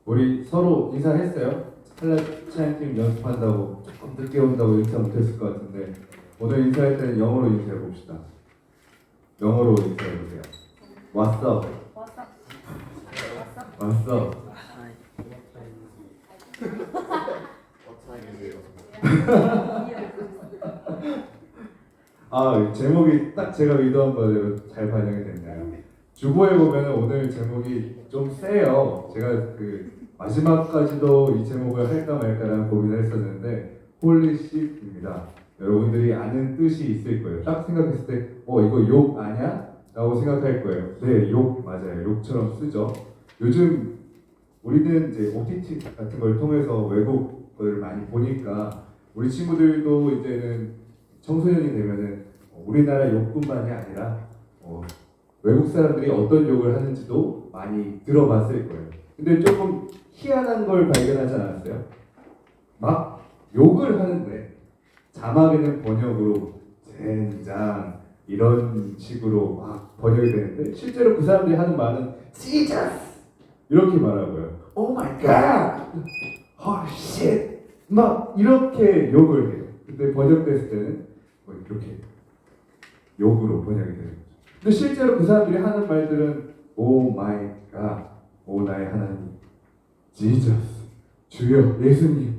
우리 서로 인사했어요? 찬양팀 연습한다고 조금 늦게 온다고 인사 못했을 것 같은데 오늘 인사할 때는 영어로 인사해 봅시다. 영어로 인사해 보세요. 왔어. 왔어. 아, 제목이 딱 제가 의도한 바대로 잘 반영이 됐네요. 주보에 보면 오늘 제목이 좀 세요. 제가 마지막까지도 이 제목을 할까 말까라는 고민을 했었는데 홀리쉿입니다. 여러분들이 아는 뜻이 있을 거예요. 딱 생각했을 때 이거 욕 아냐? 라고 생각할 거예요. 네, 욕 맞아요. 욕처럼 쓰죠. 요즘 우리는 이제 OTT 같은 걸 통해서 외국어를 많이 보니까 우리 친구들도 이제는 청소년이 되면은 우리나라 욕뿐만이 아니라 외국 사람들이 어떤 욕을 하는지도 많이 들어봤을 거예요. 근데 조금 희한한 걸 발견하지 않았어요? 막 욕을 하는데 자막에는 번역으로 젠장 이런 식으로 막 번역이 되는데 실제로 그 사람들이 하는 말은 Jesus 이렇게 말하고요. Oh my God, holy shit 막 이렇게 욕을 해요. 근데 번역됐을 때는 이렇게 욕으로 번역이 되는 거죠. 근데 실제로 그 사람들이 하는 말들은 오 마이 갓, 오 나의 하나님, 지저스, 주여, 예수님,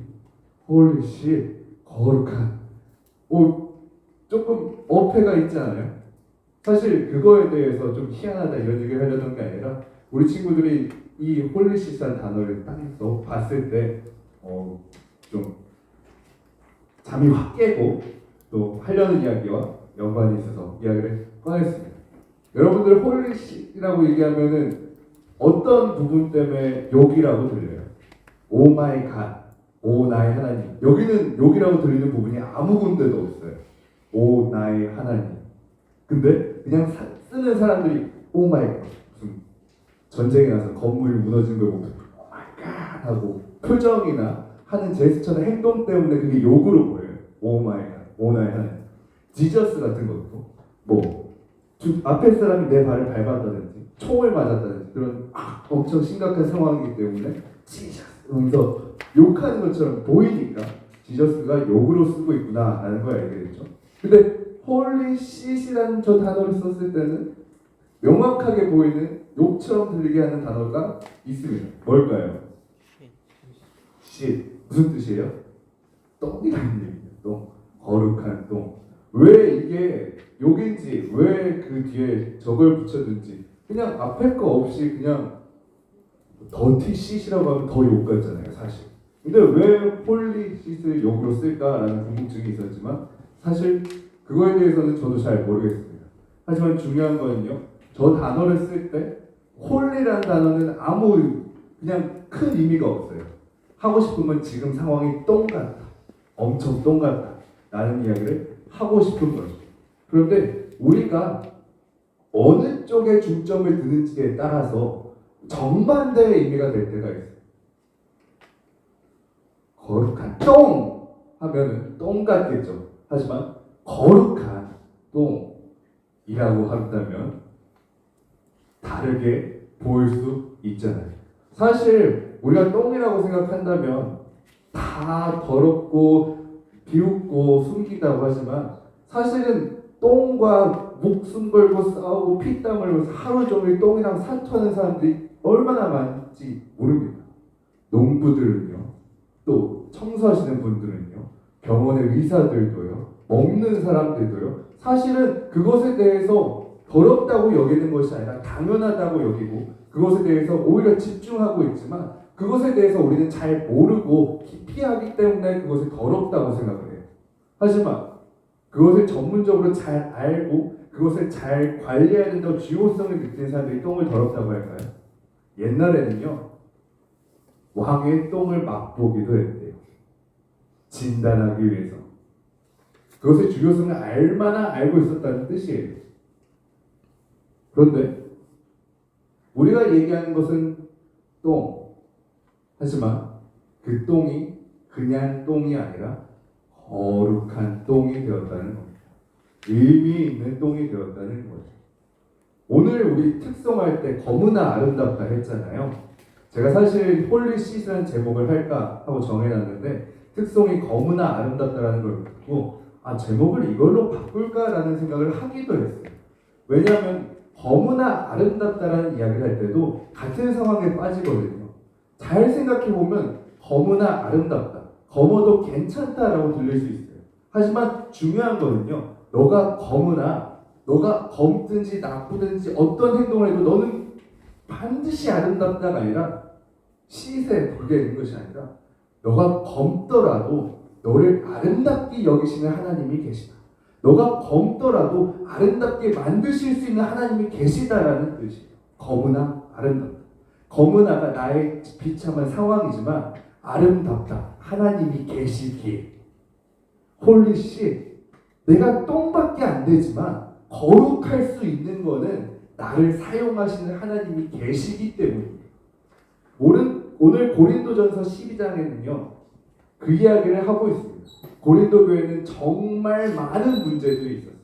홀리 쉣, 거룩한, 조금 어폐가 있지 않아요? 사실 그거에 대해서 좀 희한하다 이런 얘기를 하려던 게 아니라 우리 친구들이 이 홀리 쉣이라는 단어를 딱 봤을 때 좀 잠이 확 깨고 또 하려는 이야기와 연관이 있어서 이야기를 꺼냈습니다. 여러분들 홀리쉿이라고 얘기하면은 어떤 부분 때문에 욕이라고 들려요? 오 마이 갓, 오 나의 하나님. 여기는 욕이라고 들리는 부분이 아무 군데도 없어요. 오 나의 하나님. 근데 그냥 쓰는 사람들이 오 마이 갓, 무슨 전쟁에 나서 건물이 무너진 걸 보면 오 마이 갓 하고 표정이나 하는 제스처나 행동 때문에 그게 욕으로 보여요. 오 마이 갓, 오 나의 하나님. 지저스 같은 것도 앞에 사람이 내 발을 밟았다든지 총을 맞았다든지 그런 엄청 심각한 상황이기 때문에 지저스 하면서 욕하는 것처럼 보이니까 지저스가 욕으로 쓰고 있구나 라는 걸 알게 됐죠. 근데 홀리쉿이라는 저 단어를 썼을 때는 명확하게 보이는 욕처럼 들리게 하는 단어가 있습니다. 뭘까요? 쉿. 무슨 뜻이에요? 똥이라는 얘기예요. 똥. 거룩한 똥. 왜 이게 욕인지, 왜 그 뒤에 저걸 붙였는지 그냥 앞에 거 없이 그냥 더티 쉿이라고 하면 더 욕 같잖아요, 사실. 근데 왜 홀리 쉿을 욕으로 쓸까라는 궁금증이 있었지만 사실 그거에 대해서는 저도 잘 모르겠습니다. 하지만 중요한 거는요, 저 단어를 쓸 때 홀리라는 단어는 아무 그냥 큰 의미가 없어요. 하고 싶은 건 지금 상황이 똥 같다, 엄청 똥 같다 라는 이야기를 하고 싶은 거죠. 그런데 우리가 어느 쪽에 중점을 두는지에 따라서 정반대의 의미가 될 때가 있어요. 거룩한 똥 하면은 똥 같겠죠. 하지만 거룩한 똥이라고 한다면 다르게 보일 수 있잖아요. 사실 우리가 똥이라고 생각한다면 다 더럽고 비웃고 숨기다고 하지만 사실은 똥과 목숨 걸고 싸우고 피땀 흘리면서 하루 종일 똥이랑 사투하는 사람들이 얼마나 많은지 모릅니다. 농부들은요, 또 청소하시는 분들은요, 병원의 의사들도요, 먹는 사람들도요, 사실은 그것에 대해서 더럽다고 여기는 것이 아니라 당연하다고 여기고 그것에 대해서 오히려 집중하고 있지만 그것에 대해서 우리는 잘 모르고 기피하기 때문에 그것이 더럽다고 생각을 해요. 하지만 그것을 전문적으로 잘 알고 그것을 잘 관리해야 된다고 중요성을 느끼는 사람들이 똥을 더럽다고 할까요? 옛날에는요, 왕의 똥을 맛보기도 했대요. 진단하기 위해서. 그것의 중요성을 얼마나 알고 있었다는 뜻이에요. 그런데 우리가 얘기하는 것은 똥. 하지만 그 똥이 그냥 똥이 아니라 거룩한 똥이 되었다는 겁니다. 의미 있는 똥이 되었다는 거죠. 오늘 우리 특송할 때 검으나 아름답다 했잖아요. 제가 사실 홀리 시즌 제목을 할까 하고 정해놨는데 특성이 거무나 아름답다라는 걸 듣고 제목을 이걸로 바꿀까라는 생각을 하기도 했어요. 왜냐하면 거무나 아름답다라는 이야기를 할 때도 같은 상황에 빠지거든요. 잘 생각해보면 거무나 아름답다, 검어도 괜찮다라고 들릴 수 있어요. 하지만 중요한 거는요, 너가 검든지 나쁘든지 어떤 행동을 해도 너는 반드시 아름답다가 아니라 시세 보게 되는 것이 아니라 너가 검더라도 너를 아름답게 여기시는 하나님이 계시다. 너가 검더라도 아름답게 만드실 수 있는 하나님이 계시다라는 뜻이에요. 거무나 아름답다. 거무나가 나의 비참한 상황이지만 아름답다. 하나님이 계시기에. 홀리씨, 내가 똥밖에 안 되지만 거룩할 수 있는 거는 나를 사용하시는 하나님이 계시기 때문입니다. 오늘 고린도전서 12장에는요. 그 이야기를 하고 있습니다. 고린도 교회는 정말 많은 문제들이 있었어요.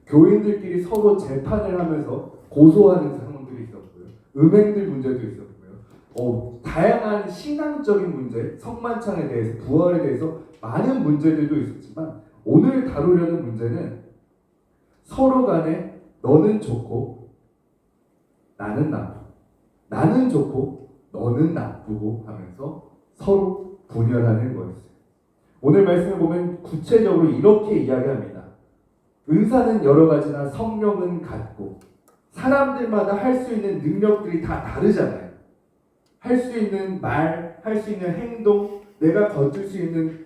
교인들끼리 서로 재판을 하면서 고소하는 상황들이 있었고요. 음행들 문제도 있었고요. 다양한 신앙적인 문제, 성만찬에 대해서, 부활에 대해서 많은 문제들도 있었지만 오늘 다루려는 문제는 서로 간에 너는 좋고 나는 나쁘고 나는 좋고 너는 나쁘고 하면서 서로 분열하는 거였어요. 오늘 말씀을 보면 구체적으로 이렇게 이야기합니다. 은사는 여러 가지나 성령은 같고 사람들마다 할 수 있는 능력들이 다 다르잖아요. 할 수 있는 말, 할 수 있는 행동, 내가 거둘 수 있는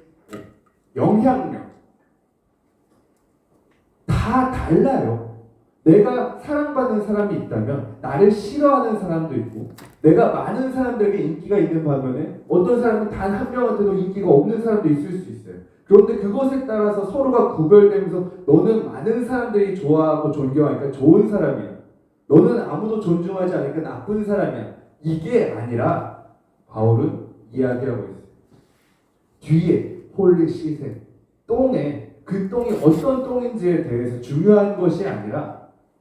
영향력 다 달라요. 내가 사랑받는 사람이 있다면 나를 싫어하는 사람도 있고 내가 많은 사람들에게 인기가 있는 반면에 어떤 사람은 단 한 명한테도 인기가 없는 사람도 있을 수 있어요. 그런데 그것에 따라서 서로가 구별되면서 너는 많은 사람들이 좋아하고 존경하니까 좋은 사람이야. 너는 아무도 존중하지 않으니까 나쁜 사람이야. 이게 아니라 바울은 이야기하고 있어요. 뒤에 홀리 시세 똥에 그 똥이 어떤 똥인지에 대해서 중요한 것이 아니라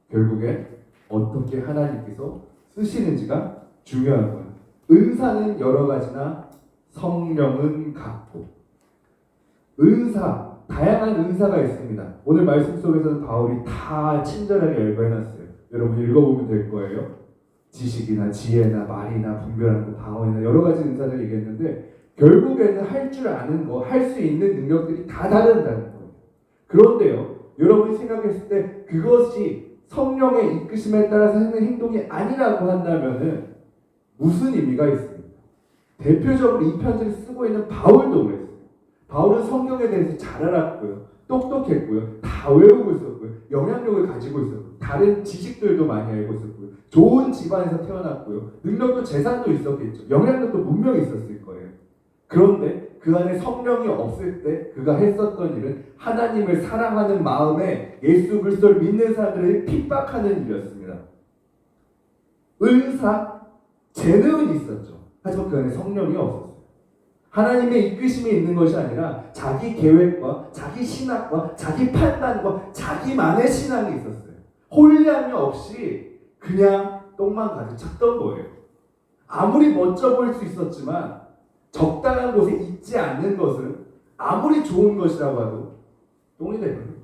결국에 어떻게 하나님께서 쓰시는지가 중요한 거예요. 은사는 여러 가지나 성령은 같고 은사, 다양한 은사가 있습니다. 오늘 말씀 속에서는 바울이 다 친절하게 열거해놨어요. 여러분 읽어보면 될 거예요. 지식이나 지혜나 말이나 분별하는 거, 방언이나 여러 가지 은사를 얘기했는데 결국에는 할 줄 아는 거, 할 수 있는 능력들이 다 다르다는 거예요. 그런데요, 여러분이 생각했을 때 그것이 성령의 이끄심에 따라서 하는 행동이 아니라고 한다면은 무슨 의미가 있습니까? 대표적으로 이 편지를 쓰고 있는 바울도 그랬어요. 바울은 성경에 대해서 잘 알았고요. 똑똑했고요. 다 외우고 있었고요. 영향력을 가지고 있었고요. 다른 지식들도 많이 알고 있었고요. 좋은 집안에서 태어났고요. 능력도 재산도 있었겠죠. 영향력도 분명히 있었을 거예요. 그런데 그 안에 성령이 없을 때 그가 했었던 일은 하나님을 사랑하는 마음에 예수 그리스도를 믿는 사람들을 핍박하는 일이었습니다. 은사, 재능은 있었죠. 하지만 그 안에 성령이 없었어요. 하나님의 이끄심이 있는 것이 아니라 자기 계획과 자기 신학과 자기 판단과 자기만의 신앙이 있었어요. 홀리함이 없이 그냥 똥만 가득 찼던 거예요. 아무리 멋져 보일 수 있었지만 적당한 곳에 있지 않는 것은 아무리 좋은 것이라고 해도 똥이 되거든요.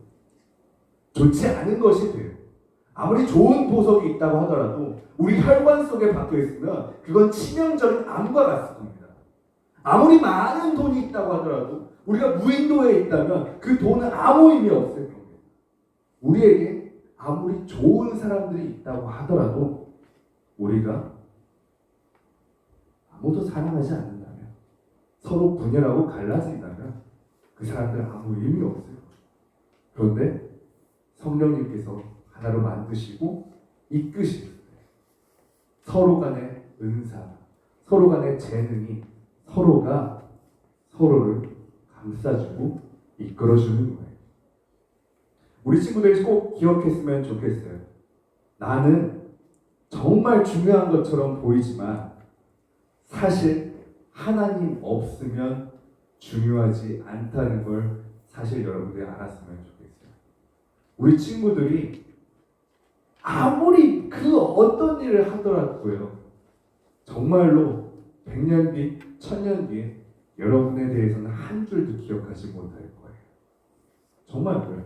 좋지 않은 것이 돼요. 아무리 좋은 보석이 있다고 하더라도 우리 혈관 속에 박혀 있으면 그건 치명적인 암과 같을 겁니다. 아무리 많은 돈이 있다고 하더라도 우리가 무인도에 있다면 그 돈은 아무 의미 없을 겁니다. 우리에게 아무리 좋은 사람들이 있다고 하더라도 우리가 아무도 사랑하지 않는다면 서로 분열하고 갈라진다면 그 사람들은 아무 의미 없어요. 그런데 성령님께서 하나로 만드시고 이끄시는 서로 간의 은사, 서로 간의 재능이 서로가 서로를 감싸주고 이끌어주는 거예요. 우리 친구들이 꼭 기억했으면 좋겠어요. 나는 정말 중요한 것처럼 보이지만 사실 하나님 없으면 중요하지 않다는 걸 사실 여러분들이 알았으면 좋겠어요. 우리 친구들이 아무리 그 어떤 일을 하더라도요, 정말로 100년 뒤, 1000년 뒤에 여러분에 대해서는 한 줄도 기억하지 못할 거예요. 정말 그래요.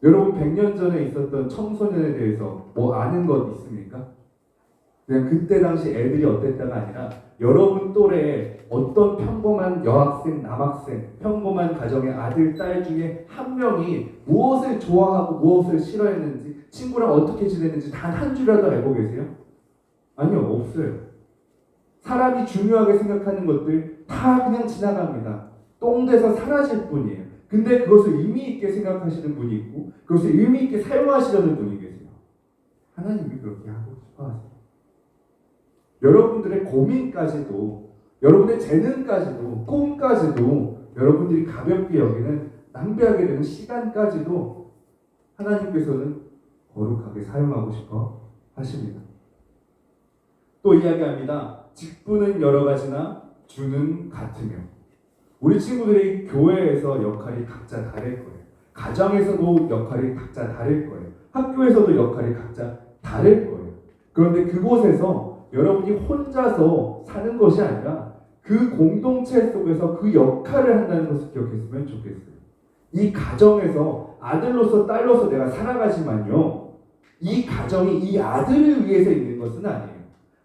여러분 100년 전에 있었던 청소년에 대해서 뭐 아는 것 있습니까? 그냥 그때 당시 애들이 어땠다가 아니라 여러분 또래의 어떤 평범한 여학생, 남학생, 평범한 가정의 아들, 딸 중에 한 명이 무엇을 좋아하고 무엇을 싫어했는지, 친구랑 어떻게 지냈는지 단 한 줄이라도 알고 계세요? 아니요, 없어요. 사람이 중요하게 생각하는 것들 다 그냥 지나갑니다. 똥돼서 사라질 뿐이에요. 근데 그것을 의미 있게 생각하시는 분이 있고 그것을 의미 있게 사용하시려는 분이 계세요. 하나님이 그렇게 하고 싶어 하세요. 여러분들의 고민까지도, 여러분의 재능까지도, 꿈까지도, 여러분들이 가볍게 여기는 낭비하게 되는 시간까지도 하나님께서는 거룩하게 사용하고 싶어 하십니다. 또 이야기합니다. 직분은 여러 가지나 주는 같으며. 우리 친구들이 교회에서 역할이 각자 다를 거예요. 가정에서도 역할이 각자 다를 거예요. 학교에서도 역할이 각자 다를 거예요. 그런데 그곳에서 여러분이 혼자서 사는 것이 아니라 그 공동체 속에서 그 역할을 한다는 것을 기억했으면 좋겠어요. 이 가정에서 아들로서 딸로서 내가 살아가지만요. 이 가정이 이 아들을 위해서 있는 것은 아니에요.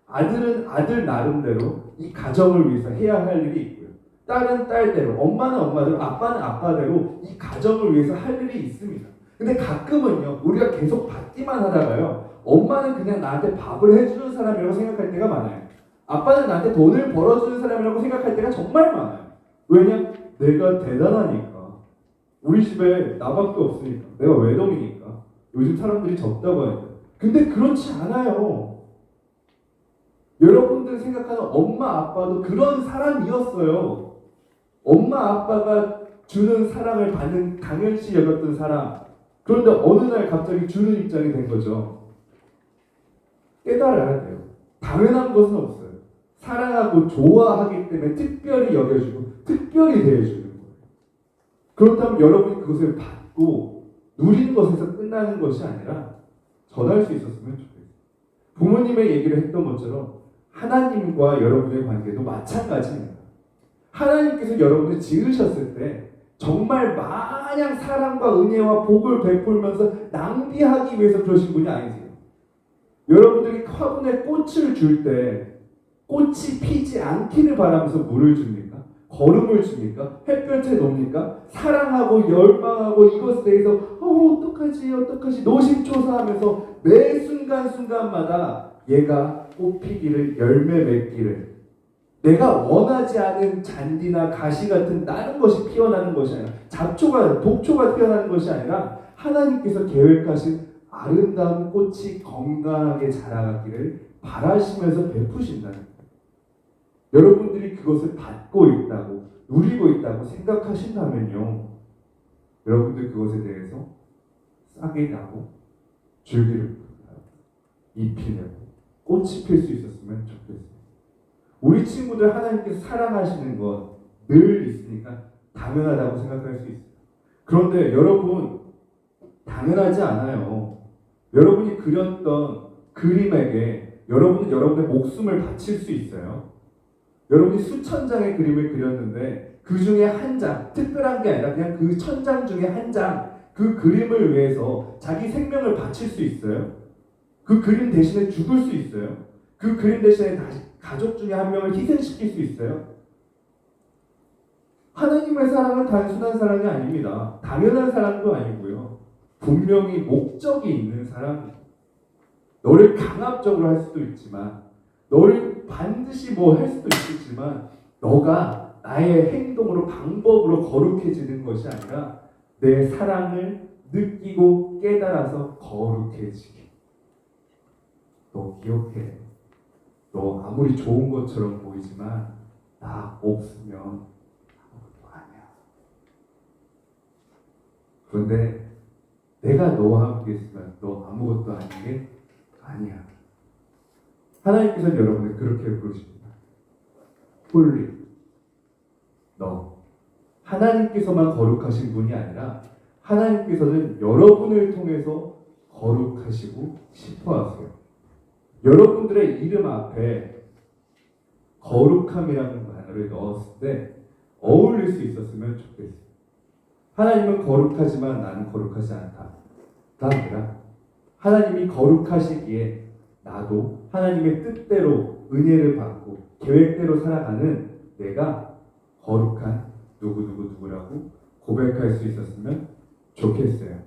아들은 아들 나름대로 이 가정을 위해서 해야 할 일이 있고요. 딸은 딸대로, 엄마는 엄마대로, 아빠는 아빠대로 이 가정을 위해서 할 일이 있습니다. 근데 가끔은요, 우리가 계속 받기만 하다가요, 엄마는 그냥 나한테 밥을 해주는 사람이라고 생각할 때가 많아요. 아빠는 나한테 돈을 벌어주는 사람이라고 생각할 때가 정말 많아요. 왜냐? 내가 대단하니까. 우리 집에 나밖에 없으니까. 내가 외동이니까. 요즘 사람들이 적다고 하니까. 근데 그렇지 않아요. 여러분들 생각하는 엄마 아빠도 그런 사람이었어요. 엄마 아빠가 주는 사랑을 받는 당연시 여겼던 사람. 그런데 어느 날 갑자기 주는 입장이 된 거죠. 깨달아야 돼요. 당연한 것은 없어요. 사랑하고 좋아하기 때문에 특별히 여겨주고 특별히 대해주는 거예요. 그렇다면 여러분이 그것을 받고 누리는 것에서 끝나는 것이 아니라 전할 수 있었으면 좋겠어요. 부모님의 얘기를 했던 것처럼 하나님과 여러분의 관계도 마찬가지입니다. 하나님께서 여러분을 지으셨을 때 정말 마냥 사랑과 은혜와 복을 베풀면서 낭비하기 위해서 그러신 분이 아니세요. 여러분들이 화분에 꽃을 줄 때 꽃이 피지 않기를 바라면서 물을 줍니까? 거름을 줍니까? 햇볕에 놓습니까? 사랑하고 열망하고 이것에 대해서 어떡하지 노심초사하면서 매 순간순간마다 얘가 꽃 피기를 열매 맺기를 내가 원하지 않은 잔디나 가시 같은 다른 것이 피어나는 것이 아니라 잡초가 독초가 피어나는 것이 아니라 하나님께서 계획하신 아름다운 꽃이 건강하게 자라가기를 바라시면서 베푸신다는 거예요. 여러분들이 그것을 받고 있다고 누리고 있다고 생각하신다면요. 여러분들 그것에 대해서 싹이 나고 줄기를 잎이 내고 꽃이 필 수 있었으면 좋겠어요. 우리 친구들 하나님께서 사랑하시는 건 늘 있으니까 당연하다고 생각할 수 있어요. 그런데 여러분 당연하지 않아요. 여러분이 그렸던 그림에게 여러분은 여러분의 목숨을 바칠 수 있어요. 여러분이 수천 장의 그림을 그렸는데 그 중에 한 장, 특별한 게 아니라 그냥 그 1000장 중에 한 장, 그 그림을 위해서 자기 생명을 바칠 수 있어요. 그 그림 대신에 죽을 수 있어요. 그 그림 대신에 다시 가족 중에 한 명을 희생시킬 수 있어요. 하나님의 사랑은 단순한 사랑이 아닙니다. 당연한 사랑도 아니고요. 분명히 목적이 있는 사랑이에요. 너를 강압적으로 할 수도 있지만 너를 반드시 뭐 할 수도 있겠지만 너가 나의 행동으로 방법으로 거룩해지는 것이 아니라 내 사랑을 느끼고 깨달아서 거룩해지게. 너 기억해. 너 아무리 좋은 것처럼 보이지만 나 없으면 아무것도 아니야. 그런데 내가 너와 함께 있으면 너 아무것도 아닌 게 아니야. 하나님께서는 여러분을 그렇게 부르십니다. 홀리. 너. 하나님께서만 거룩하신 분이 아니라 하나님께서는 여러분을 통해서 거룩하시고 싶어 하세요. 여러분들의 이름 앞에 거룩함이라는 단어를 넣었을 때 어울릴 수 있었으면 좋겠어요. 하나님은 거룩하지만 나는 거룩하지 않다. 가 아니라 하나님이 거룩하시기에 나도 하나님의 뜻대로 은혜를 받고 계획대로 살아가는 내가 거룩한 누구라고 고백할 수 있었으면 좋겠어요.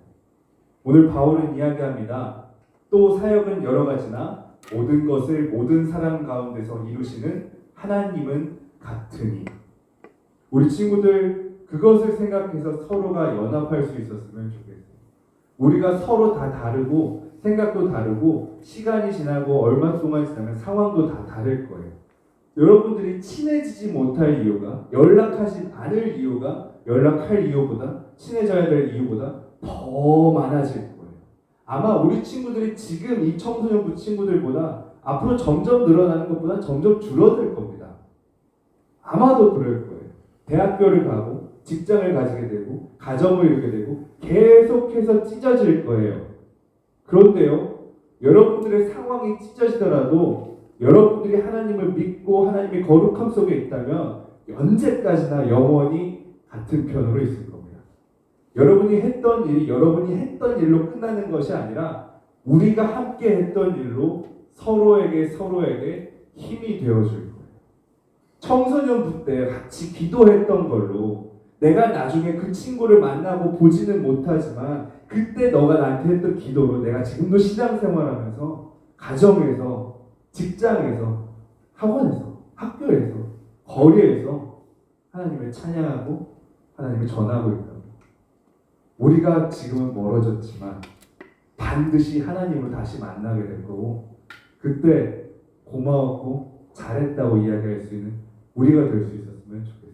오늘 바울은 이야기합니다. 또 사역은 여러 가지나 모든 것을 모든 사람 가운데서 이루시는 하나님은 같으니. 우리 친구들 그것을 생각해서 서로가 연합할 수 있었으면 좋겠어요. 우리가 서로 다 다르고 생각도 다르고 시간이 지나고 얼마 동안 지나면 상황도 다 다를 거예요. 여러분들이 친해지지 못할 이유가 연락하지 않을 이유가 연락할 이유보다 친해져야 될 이유보다 더 많아질 거예요. 아마 우리 친구들이 지금 이 청소년부 친구들보다 앞으로 점점 늘어나는 것보다 점점 줄어들 겁니다. 아마도 그럴 거예요. 대학교를 가고 직장을 가지게 되고 가정을 이루게 되고 계속해서 찢어질 거예요. 그런데요, 여러분들의 상황이 찢어지더라도 여러분들이 하나님을 믿고 하나님의 거룩함 속에 있다면 언제까지나 영원히 같은 편으로 있을 겁니다. 여러분이 했던 일이 여러분이 했던 일로 끝나는 것이 아니라 우리가 함께 했던 일로 서로에게 힘이 되어줄 거예요. 청소년부 때 같이 기도했던 걸로 내가 나중에 그 친구를 만나고 보지는 못하지만 그때 너가 나한테 했던 기도로 내가 지금도 신앙생활하면서 가정에서 직장에서 학원에서 학교에서 거리에서 하나님을 찬양하고 하나님을 전하고 있다. 우리가 지금은 멀어졌지만 반드시 하나님을 다시 만나게 될 거고 그때 고마웠고 잘했다고 이야기할 수 있는 우리가 될 수 있었으면 좋겠어요.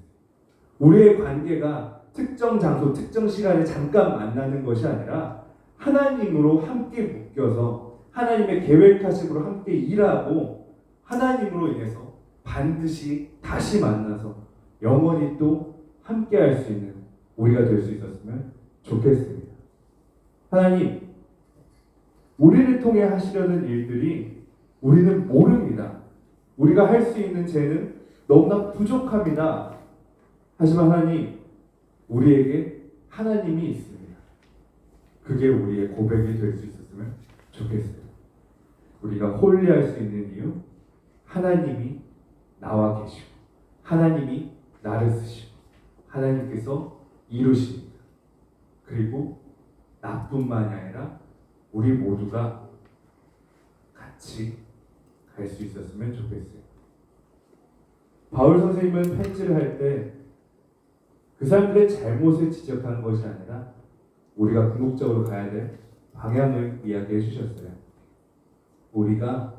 우리의 관계가 특정 장소, 특정 시간에 잠깐 만나는 것이 아니라 하나님으로 함께 묶여서 하나님의 계획하심으로 함께 일하고 하나님으로 인해서 반드시 다시 만나서 영원히 또 함께 할 수 있는 우리가 될 수 있었으면 좋겠습니다. 하나님, 우리를 통해 하시려는 일들이 우리는 모릅니다. 우리가 할 수 있는 죄는 너무나 부족합니다. 하지만 하나님, 우리에게 하나님이 있습니다. 그게 우리의 고백이 될 수 있었으면 좋겠어요. 우리가 홀리할 수 있는 이유, 하나님이 나와 계시고 하나님이 나를 쓰시고 하나님께서 이루십니다. 그리고 나뿐만이 아니라 우리 모두가 같이 갈 수 있었으면 좋겠어요. 바울 선생님은 편지를 할 때 그 사람들의 잘못을 지적하는 것이 아니라 우리가 궁극적으로 가야 될 방향을 이야기해 주셨어요. 우리가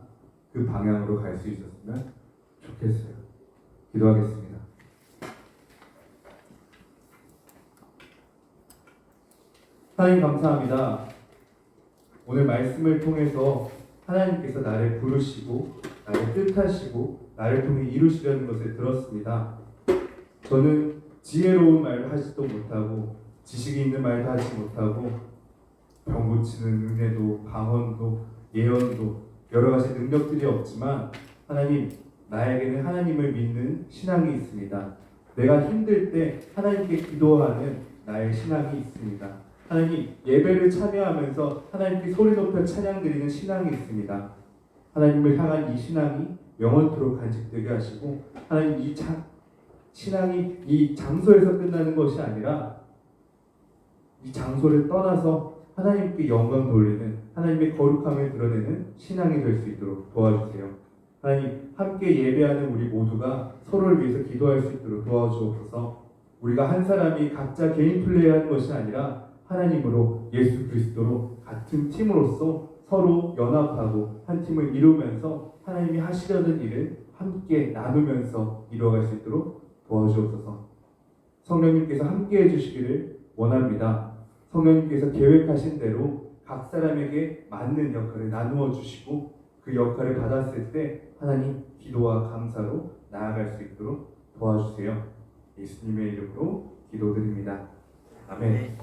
그 방향으로 갈 수 있었으면 좋겠어요. 기도하겠습니다. 하나님 감사합니다. 오늘 말씀을 통해서 하나님께서 나를 부르시고 나를 뜻하시고 나를 통해 이루시려는 것을 들었습니다. 저는 지혜로운 말을 하지도 못하고 지식이 있는 말도 하지 못하고 병 고치는 은혜도 방언도 예언도 여러 가지 능력들이 없지만 하나님, 나에게는 하나님을 믿는 신앙이 있습니다. 내가 힘들 때 하나님께 기도하는 나의 신앙이 있습니다. 하나님, 예배를 참여하면서 하나님께 소리 높여 찬양드리는 신앙이 있습니다. 하나님을 향한 이 신앙이 영원토록 간직되게 하시고 하나님, 이 신앙이 이 장소에서 끝나는 것이 아니라 이 장소를 떠나서 하나님께 영광 돌리는 하나님의 거룩함을 드러내는 신앙이 될 수 있도록 도와주세요. 하나님, 함께 예배하는 우리 모두가 서로를 위해서 기도할 수 있도록 도와주옵소서. 우리가 한 사람이 각자 개인 플레이하는 것이 아니라 하나님으로 예수 그리스도로 같은 팀으로서 서로 연합하고 한 팀을 이루면서 하나님이 하시려는 일을 함께 나누면서 이루어갈 수 있도록 도와주옵소서. 성령님께서 함께 해주시기를 원합니다. 성령님께서 계획하신 대로 각 사람에게 맞는 역할을 나누어 주시고 그 역할을 받았을 때 하나님 기도와 감사로 나아갈 수 있도록 도와주세요. 예수님의 이름으로 기도드립니다. 아멘.